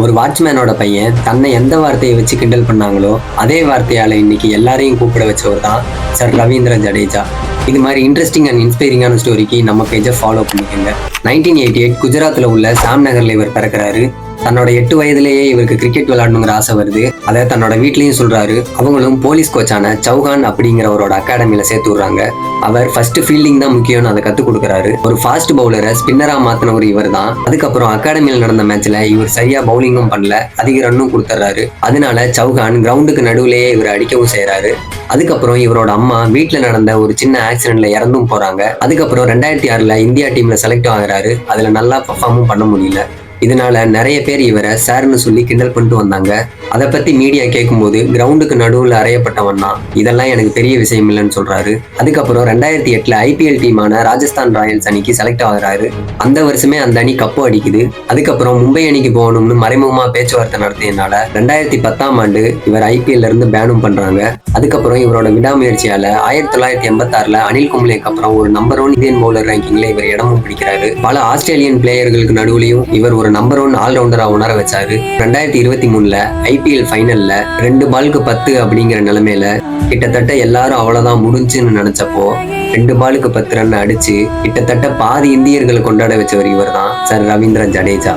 ஒரு வாட்ச்மேனோட பையன் தன்னை எந்த வார்த்தையை வச்சு கிண்டல் பண்ணாங்களோ அதே வார்த்தையால இன்னைக்கு எல்லாரையும் கூப்பிட வச்சவர் தான் சர் ரவீந்திர ஜடேஜா. இது மாதிரி இன்ட்ரெஸ்டிங் அண்ட் இன்ஸ்பைரிங்கான ஸ்டோரிக்கு நம்ம பேஜை ஃபாலோ பண்ணிக்கோங்க. 1988 குஜராத்ல உள்ள சாம் நகர்ல இவர் பிறக்கிறாரு. தன்னோட 8 வயதிலேயே இவருக்கு கிரிக்கெட் விளையாடணுங்கிற ஆசை வருது. அதை தன்னோட வீட்லயும் சொல்றாரு. அவங்களும் போலீஸ் கோச்சான சௌஹான் அப்படிங்கிறவரோட அகாடமியில சேர்த்து விடுறாங்க. அவர் ஃபர்ஸ்ட் ஃபீல்டிங் தான் முக்கியம்னு அதை கத்துக் கொடுக்குறாரு. ஒரு ஃபாஸ்ட் பவுலரை ஸ்பின்னரா மாத்தினவர் இவர் தான். அதுக்கப்புறம் அகாடமியில் நடந்த மேட்ச்ல இவர் சரியா பவுலிங்கும் பண்ணல, அதிக ரன்னும் கொடுத்துறாரு. அதனால சௌஹான் கிரவுண்டுக்கு நடுவுலயே இவர் அடிக்கவும் செய்யறாரு. அதுக்கப்புறம் இவரோட அம்மா வீட்டுல நடந்த ஒரு சின்ன ஆக்சிடென்ட்ல இறந்தும் போறாங்க. அதுக்கப்புறம் 2006ல இந்தியா டீம்ல செலக்ட் ஆகுறாரு. அதுல நல்லா பெர்ஃபார்மும் பண்ண முடியல. இதனால நிறைய பேர் இவரை சார்னு சொல்லி கிண்டல் பண்ணிட்டு வந்தாங்க. அதை பத்தி மீடியா கேட்கும்போது கிரவுண்டுக்கு நடுவுல அறையப்பட்டவன் தான், இதெல்லாம் எனக்கு பெரிய விஷயம் இல்லைன்னு சொல்றாரு. அதுக்கப்புறம் 2008ல ஐபிஎல் டீமான ராஜஸ்தான் ராயல்ஸ் அணிக்கு செலக்ட் ஆகுறாரு. அந்த வருஷமே அந்த அணி கப்பு அடிக்குது. அதுக்கப்புறம் மும்பை அணிக்கு போகணும்னு மறைமுகமா பேச்சுவார்த்தை நடத்தியதுனால 2010ஆம் ஆண்டு இவர் ஐபிஎல்ல இருந்து பேனும் பண்றாங்க. அதுக்கப்புறம் இவரோட விடாமுயற்சியால 1986ல அனில் கும்ப்ளேக்கு அப்புறம் ஒரு நம்பர் 1 இந்தியன் பவுலர் ரேங்கிங்ல இவர் இடமும் பிடிக்கிறாரு. பல ஆஸ்திரேலியன் பிளேயர்களுக்கு நடுவுலையும் இவர் ஒரு நம்பர் 1 ஆல்ரவுண்டரா உணர வச்சாரு. 2023ல ஐபிஎல் ஃபைனல்ல 2 பாலுக்கு 10 அப்படிங்கிற நிலைமையில கிட்டத்தட்ட எல்லாரும் அவ்வளவுதான் முடிஞ்சுன்னு நினைச்சப்போ 2 பாலுக்கு 10 ரன் அடிச்சு கிட்டத்தட்ட பாதி இந்தியர்களை கொண்டாட வச்சவர் இவர் தான் சர் ரவீந்திர ஜடேஜா.